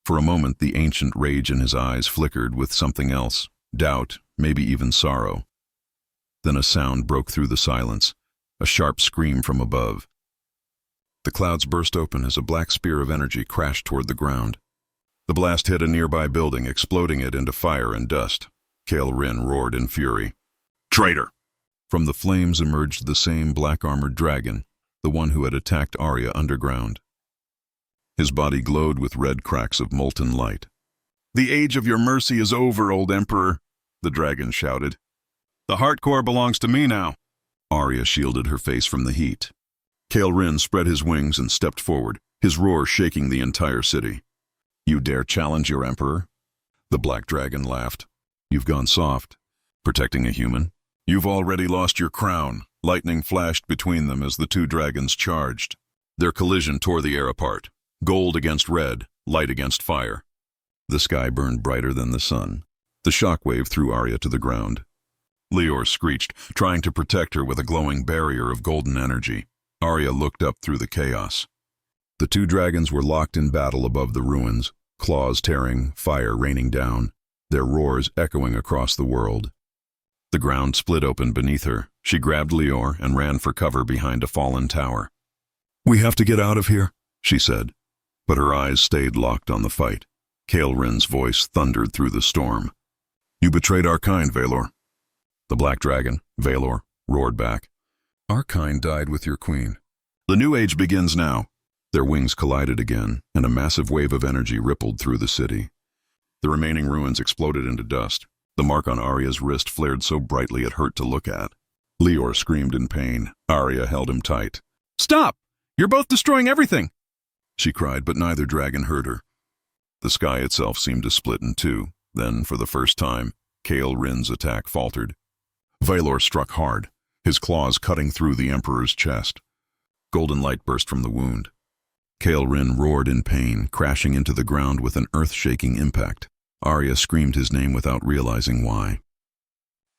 For a moment, the ancient rage in his eyes flickered with something else, doubt, maybe even sorrow. Then a sound broke through the silence, a sharp scream from above. The clouds burst open as a black spear of energy crashed toward the ground. The blast hit a nearby building, exploding it into fire and dust. Kael Rin roared in fury. Traitor! From the flames emerged the same black-armored dragon, the one who had attacked Arya underground. His body glowed with red cracks of molten light. The age of your mercy is over, old Emperor, the dragon shouted. The heart core belongs to me now. Arya shielded her face from the heat. Kael Rin spread his wings and stepped forward, his roar shaking the entire city. You dare challenge your Emperor? The black dragon laughed. You've gone soft. Protecting a human? You've already lost your crown. Lightning flashed between them as the two dragons charged. Their collision tore the air apart. Gold against red, light against fire. The sky burned brighter than the sun. The shockwave threw Arya to the ground. Lior screeched, trying to protect her with a glowing barrier of golden energy. Arya looked up through the chaos. The two dragons were locked in battle above the ruins, claws tearing, fire raining down, their roars echoing across the world. The ground split open beneath her. She grabbed Lior and ran for cover behind a fallen tower. We have to get out of here, she said, but her eyes stayed locked on the fight. Kael Rin's voice thundered through the storm. You betrayed our kind, Valor. The black dragon, Valor, roared back. Our kind died with your queen. The new age begins now. Their wings collided again, and a massive wave of energy rippled through the city. The remaining ruins exploded into dust. The mark on Arya's wrist flared so brightly it hurt to look at. Lior screamed in pain. Arya held him tight. Stop! You're both destroying everything! She cried, but neither dragon heard her. The sky itself seemed to split in two. Then, for the first time, Kael Rin's attack faltered. Valor struck hard, his claws cutting through the Emperor's chest. Golden light burst from the wound. Kael Rin roared in pain, crashing into the ground with an earth-shaking impact. Arya screamed his name without realizing why.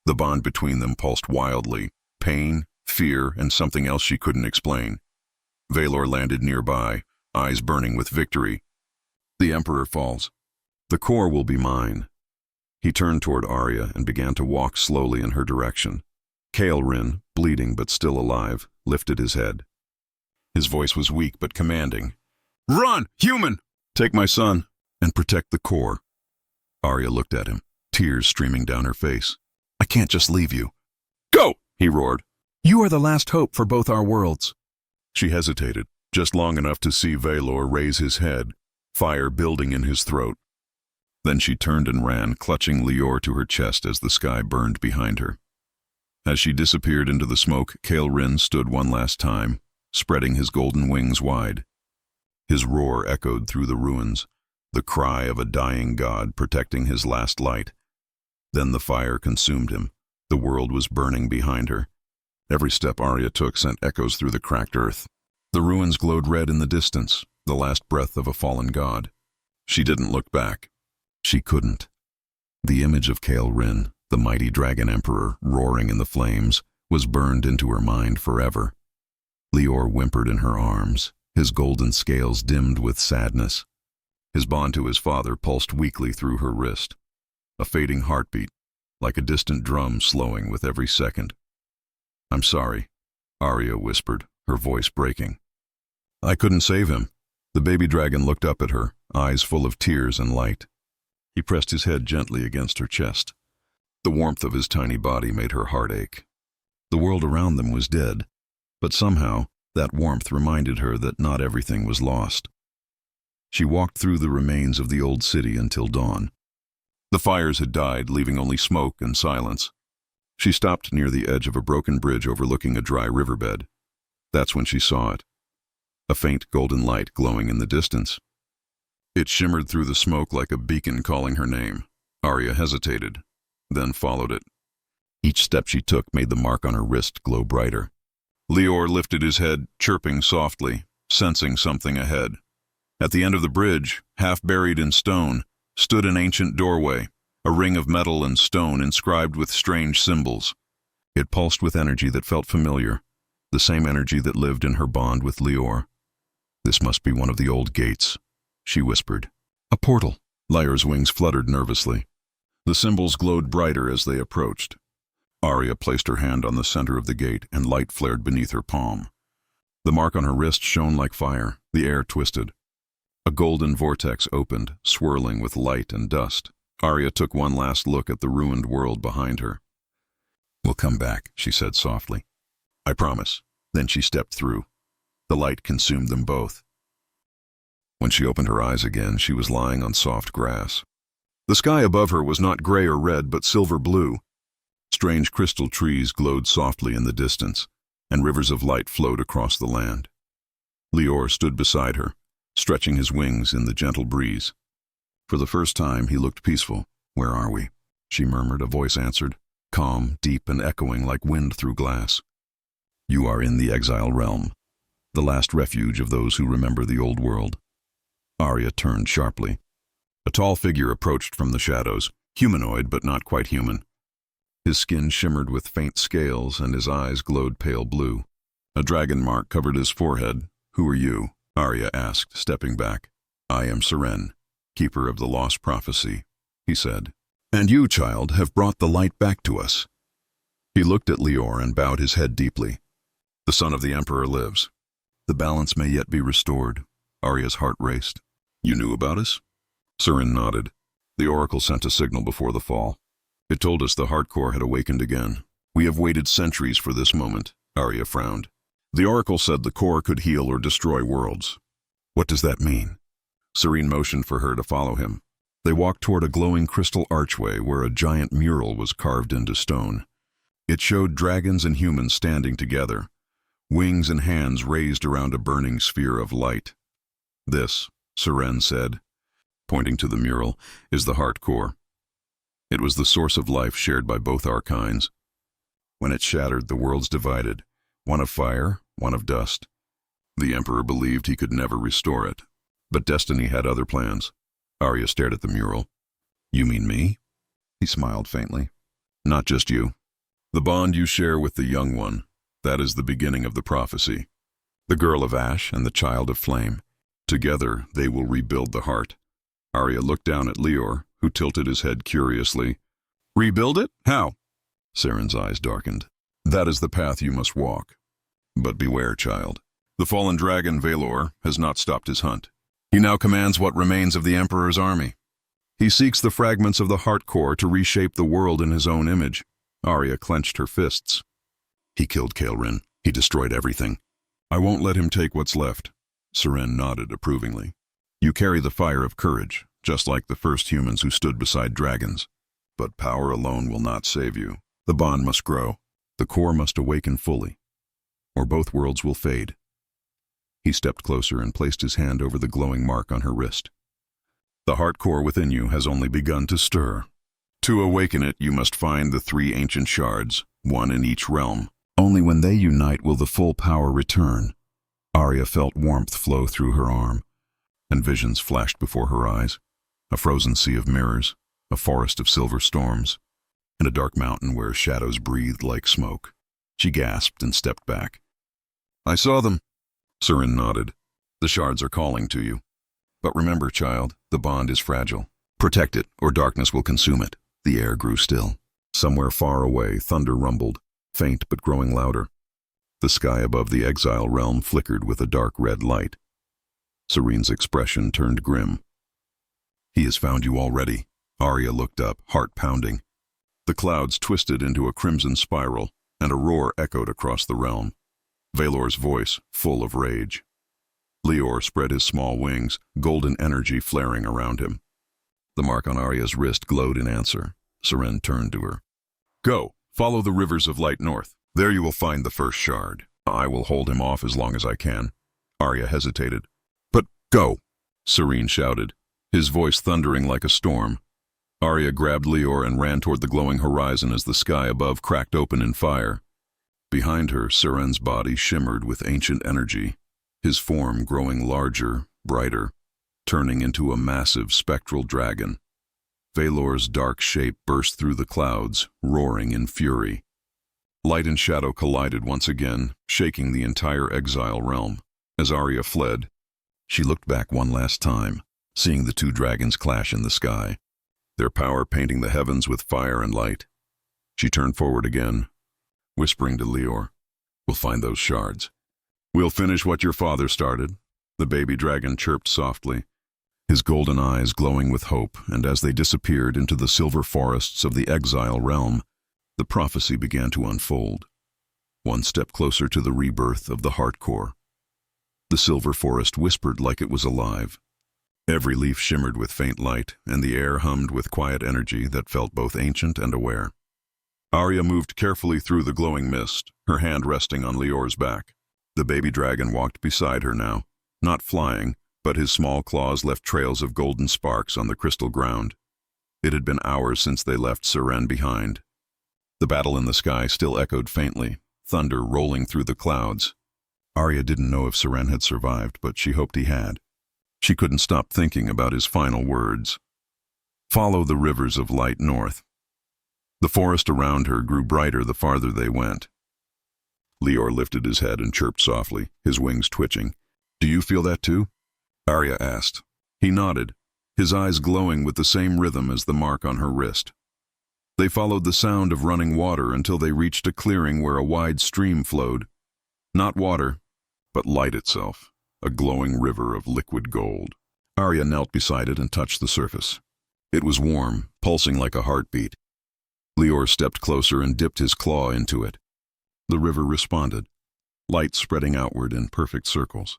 The bond between them pulsed wildly, pain, fear, and something else she couldn't explain. Valor landed nearby, eyes burning with victory. The Emperor falls. The core will be mine. He turned toward Arya and began to walk slowly in her direction. Kael Rin, bleeding but still alive, lifted his head. His voice was weak but commanding. Run, human! Take my son and protect the core. Arya looked at him, tears streaming down her face. I can't just leave you. Go! He roared. You are the last hope for both our worlds. She hesitated, just long enough to see Valor raise his head, fire building in his throat. Then she turned and ran, clutching Lior to her chest as the sky burned behind her. As she disappeared into the smoke, Caelrin stood one last time, spreading his golden wings wide. His roar echoed through the ruins, the cry of a dying god protecting his last light. Then the fire consumed him. The world was burning behind her. Every step Arya took sent echoes through the cracked earth. The ruins glowed red in the distance, the last breath of a fallen god. She didn't look back. She couldn't. The image of Caelrin, the mighty dragon emperor roaring in the flames, was burned into her mind forever. Lior whimpered in her arms, his golden scales dimmed with sadness. His bond to his father pulsed weakly through her wrist. A fading heartbeat, like a distant drum slowing with every second. "I'm sorry," Arya whispered, her voice breaking. "I couldn't save him." The baby dragon looked up at her, eyes full of tears and light. He pressed his head gently against her chest. The warmth of his tiny body made her heart ache. The world around them was dead, but somehow that warmth reminded her that not everything was lost. She walked through the remains of the old city until dawn. The fires had died, leaving only smoke and silence. She stopped near the edge of a broken bridge overlooking a dry riverbed. That's when she saw it. A faint golden light glowing in the distance. It shimmered through the smoke like a beacon calling her name. Arya hesitated, then followed it. Each step she took made the mark on her wrist glow brighter. Lior lifted his head, chirping softly, sensing something ahead. At the end of the bridge, half buried in stone, stood an ancient doorway, a ring of metal and stone inscribed with strange symbols. It pulsed with energy that felt familiar, the same energy that lived in her bond with Lior. "This must be one of the old gates," she whispered. "A portal." Lior's wings fluttered nervously. The symbols glowed brighter as they approached. Arya placed her hand on the center of the gate, and light flared beneath her palm. The mark on her wrist shone like fire. The air twisted. A golden vortex opened, swirling with light and dust. Arya took one last look at the ruined world behind her. "We'll come back," she said softly. "I promise." Then she stepped through. The light consumed them both. When she opened her eyes again, she was lying on soft grass. The sky above her was not gray or red, but silver blue. Strange crystal trees glowed softly in the distance, and rivers of light flowed across the land. Lior stood beside her, stretching his wings in the gentle breeze. For the first time, he looked peaceful. "Where are we?" she murmured. A voice answered, calm, deep, and echoing like wind through glass. "You are in the exile realm, the last refuge of those who remember the old world." Arya turned sharply. A tall figure approached from the shadows, humanoid but not quite human. His skin shimmered with faint scales, and his eyes glowed pale blue. A dragon mark covered his forehead. "Who are you?" Arya asked, stepping back. "I am Seren, keeper of the lost prophecy," he said. "And you, child, have brought the light back to us." He looked at Lior and bowed his head deeply. "The son of the Emperor lives. The balance may yet be restored." Arya's heart raced. "You knew about us?" Seren nodded. "The Oracle sent a signal before the fall. It told us the Heart Core had awakened again. We have waited centuries for this moment." Arya frowned. "The Oracle said the core could heal or destroy worlds." "What does that mean?" Seren motioned for her to follow him. They walked toward a glowing crystal archway where a giant mural was carved into stone. It showed dragons and humans standing together, wings and hands raised around a burning sphere of light. "This," Seren said, pointing to the mural, "is the Heart Core. It was the source of life shared by both our kinds. When it shattered, the worlds divided, one of fire, one of dust. The Emperor believed he could never restore it, but destiny had other plans." Arya stared at the mural. "You mean me?" He smiled faintly. "Not just you. The bond you share with the young one, that is the beginning of the prophecy. The girl of ash and the child of flame. Together they will rebuild the heart." Arya looked down at Lior, who tilted his head curiously. "Rebuild it? How?" Seren's eyes darkened. "That is the path you must walk. But beware, child. The fallen dragon Valor has not stopped his hunt. He now commands what remains of the Emperor's army. He seeks the fragments of the Heart Core to reshape the world in his own image." Arya clenched her fists. "He killed Caelrin. He destroyed everything. I won't let him take what's left. Seren nodded approvingly. You carry the fire of courage, just like the first humans who stood beside dragons. But power alone will not save you. The bond must grow. The core must awaken fully, or both worlds will fade. He stepped closer and placed his hand over the glowing mark on her wrist. The heart core within you has only begun to stir. To awaken it, you must find the 3 ancient shards, one in each realm. Only when they unite will the full power return. Arya felt warmth flow through her arm, and visions flashed before her eyes. A frozen sea of mirrors, a forest of silver storms, and a dark mountain where shadows breathed like smoke. She gasped and stepped back. I saw them. Seren nodded. The shards are calling to you. But remember, child, the bond is fragile. Protect it, or darkness will consume it. The air grew still. Somewhere far away, thunder rumbled, faint but growing louder. The sky above the exile realm flickered with a dark red light. Serene's expression turned grim. He has found you already. Arya looked up, heart pounding. The clouds twisted into a crimson spiral, and a roar echoed across the realm. Valor's voice, full of rage. Lior spread his small wings, golden energy flaring around him. The mark on Arya's wrist glowed in answer. Seren turned to her. Go, follow the rivers of light north. There you will find the first shard. I will hold him off as long as I can. Arya hesitated. But go, Seren shouted, his voice thundering like a storm. Arya grabbed Lior and ran toward the glowing horizon as the sky above cracked open in fire. Behind her, Seren's body shimmered with ancient energy, his form growing larger, brighter, turning into a massive spectral dragon. Valor's dark shape burst through the clouds, roaring in fury. Light and shadow collided once again, shaking the entire exile realm. As Arya fled, she looked back one last time, seeing the 2 dragons clash in the sky, their power painting the heavens with fire and light. She turned forward again, whispering to Lior, We'll find those shards. We'll finish what your father started. The baby dragon chirped softly, his golden eyes glowing with hope, and as they disappeared into the silver forests of the exile realm, the prophecy began to unfold, one step closer to the rebirth of the heart core. The silver forest whispered like it was alive. Every leaf shimmered with faint light, and the air hummed with quiet energy that felt both ancient and aware. Arya moved carefully through the glowing mist, her hand resting on Lior's back. The baby dragon walked beside her now, not flying, but his small claws left trails of golden sparks on the crystal ground. It had been hours since they left Seren behind. The battle in the sky still echoed faintly, thunder rolling through the clouds. Arya didn't know if Seren had survived, but she hoped he had. She couldn't stop thinking about his final words. Follow the rivers of light north. The forest around her grew brighter the farther they went. Lior lifted his head and chirped softly, his wings twitching. Do you feel that too? Arya asked. He nodded, his eyes glowing with the same rhythm as the mark on her wrist. They followed the sound of running water until they reached a clearing where a wide stream flowed. Not water, but light itself, a glowing river of liquid gold. Arya knelt beside it and touched the surface. It was warm, pulsing like a heartbeat. Lior stepped closer and dipped his claw into it. The river responded, light spreading outward in perfect circles.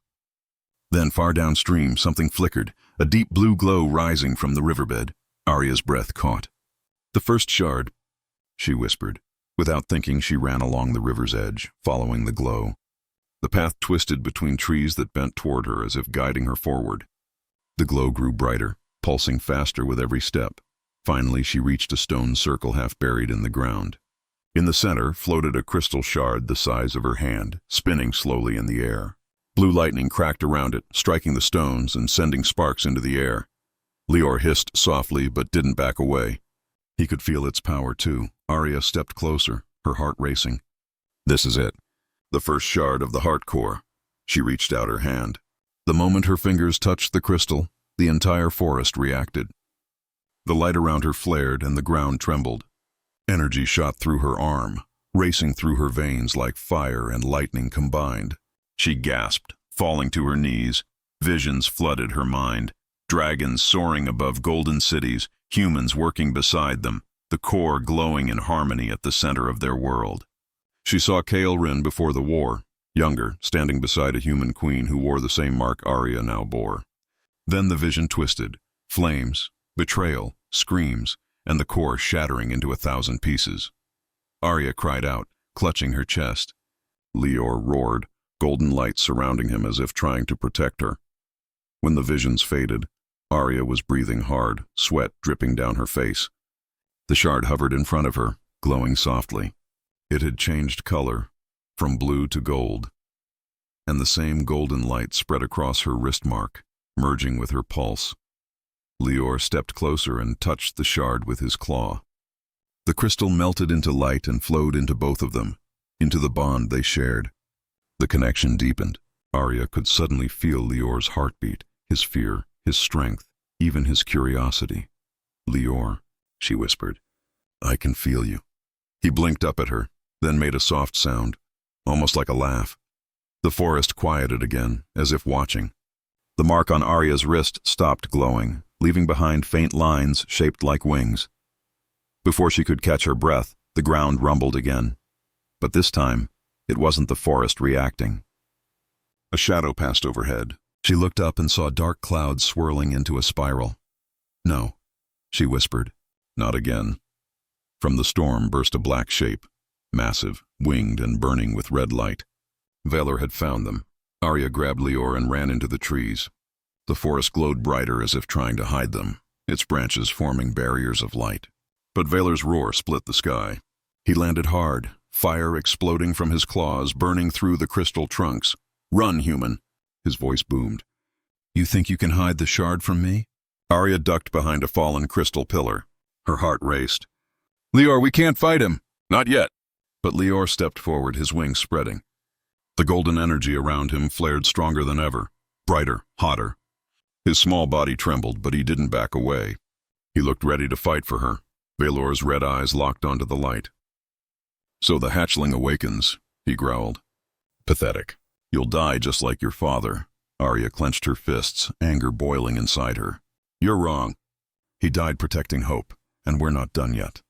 Then far downstream, something flickered, a deep blue glow rising from the riverbed. Arya's breath caught. The first shard, she whispered. Without thinking, she ran along the river's edge, following the glow. The path twisted between trees that bent toward her as if guiding her forward. The glow grew brighter, pulsing faster with every step. Finally, she reached a stone circle half buried in the ground. In the center floated a crystal shard the size of her hand, spinning slowly in the air. Blue lightning cracked around it, striking the stones and sending sparks into the air. Lior hissed softly but didn't back away. He could feel its power too. Arya stepped closer, her heart racing. This is it. The first shard of the heart core. She reached out her hand. The moment her fingers touched the crystal, the entire forest reacted. The light around her flared and the ground trembled. Energy shot through her arm, racing through her veins like fire and lightning combined. She gasped, falling to her knees. Visions flooded her mind. Dragons soaring above golden cities, humans working beside them, the core glowing in harmony at the center of their world. She saw Kael'Rin before the war, younger, standing beside a human queen who wore the same mark Arya now bore. Then the vision twisted. Flames, betrayal, screams, and the core shattering into 1,000 pieces. Arya cried out, clutching her chest. Lior roared, golden light surrounding him as if trying to protect her. When the visions faded, Arya was breathing hard, sweat dripping down her face. The shard hovered in front of her, glowing softly. It had changed color, from blue to gold, and the same golden light spread across her wrist mark, merging with her pulse. Lior stepped closer and touched the shard with his claw. The crystal melted into light and flowed into both of them, into the bond they shared. The connection deepened. Arya could suddenly feel Lior's heartbeat, his fear, his strength, even his curiosity. "Lior," she whispered, "I can feel you." He blinked up at her, then made a soft sound, almost like a laugh. The forest quieted again, as if watching. The mark on Arya's wrist stopped glowing, leaving behind faint lines shaped like wings. Before she could catch her breath, the ground rumbled again. But this time, it wasn't the forest reacting. A shadow passed overhead. She looked up and saw dark clouds swirling into a spiral. "No," she whispered. "Not again." From the storm burst a black shape, massive, winged, and burning with red light. Valor had found them. Arya grabbed Lior and ran into the trees. The forest glowed brighter as if trying to hide them, its branches forming barriers of light. But Valor's roar split the sky. He landed hard, fire exploding from his claws, burning through the crystal trunks. "Run, human!" His voice boomed. "You think you can hide the shard from me?" Arya ducked behind a fallen crystal pillar. Her heart raced. "Lior, we can't fight him!" "Not yet!" But Lior stepped forward, his wings spreading. The golden energy around him flared stronger than ever, brighter, hotter. His small body trembled, but he didn't back away. He looked ready to fight for her. Valor's red eyes locked onto the light. "So the hatchling awakens," he growled. "Pathetic. You'll die just like your father." Arya clenched her fists, anger boiling inside her. "You're wrong. He died protecting hope, and we're not done yet."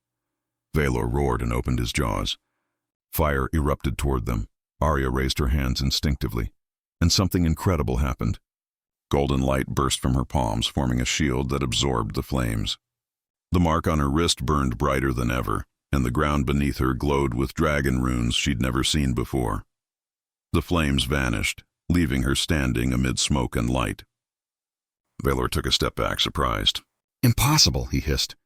Valor roared and opened his jaws. Fire erupted toward them. Arya raised her hands instinctively, and something incredible happened. Golden light burst from her palms, forming a shield that absorbed the flames. The mark on her wrist burned brighter than ever, and the ground beneath her glowed with dragon runes she'd never seen before. The flames vanished, leaving her standing amid smoke and light. Valor took a step back, surprised. "Impossible," he hissed.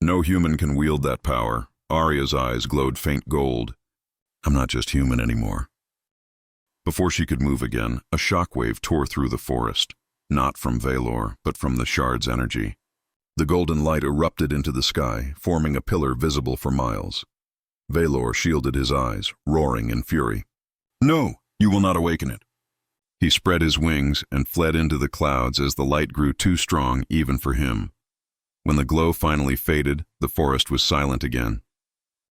"No human can wield that power." Arya's eyes glowed faint gold. "I'm not just human anymore." Before she could move again, a shockwave tore through the forest, not from Valor, but from the shard's energy. The golden light erupted into the sky, forming a pillar visible for miles. Valor shielded his eyes, roaring in fury. "No, you will not awaken it." He spread his wings and fled into the clouds as the light grew too strong even for him. When the glow finally faded, the forest was silent again.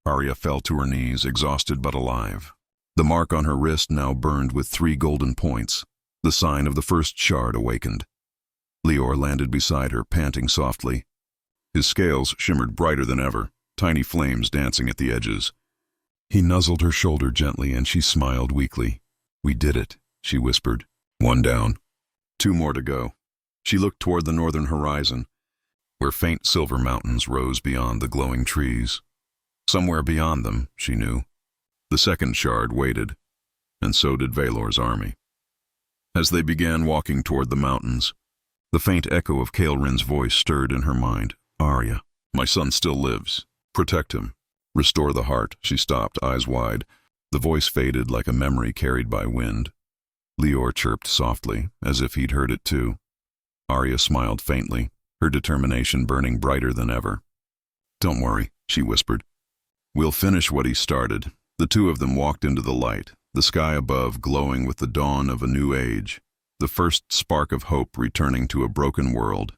Arya fell to her knees, exhausted but alive. The mark on her wrist now burned with 3 golden points, the sign of the first shard awakened. Lior landed beside her, panting softly. His scales shimmered brighter than ever, tiny flames dancing at the edges. He nuzzled her shoulder gently, and she smiled weakly. "We did it," she whispered. "One down. 2 more to go." She looked toward the northern horizon, where faint silver mountains rose beyond the glowing trees. Somewhere beyond them, she knew, the second shard waited, and so did Valor's army. As they began walking toward the mountains, the faint echo of Kael'rin's voice stirred in her mind. "Arya, my son still lives. Protect him. Restore the heart." She stopped, eyes wide. The voice faded like a memory carried by wind. Lior chirped softly, as if he'd heard it too. Arya smiled faintly, her determination burning brighter than ever. "Don't worry," she whispered. "We'll finish what he started." The 2 of them walked into the light, the sky above glowing with the dawn of a new age, the first spark of hope returning to a broken world.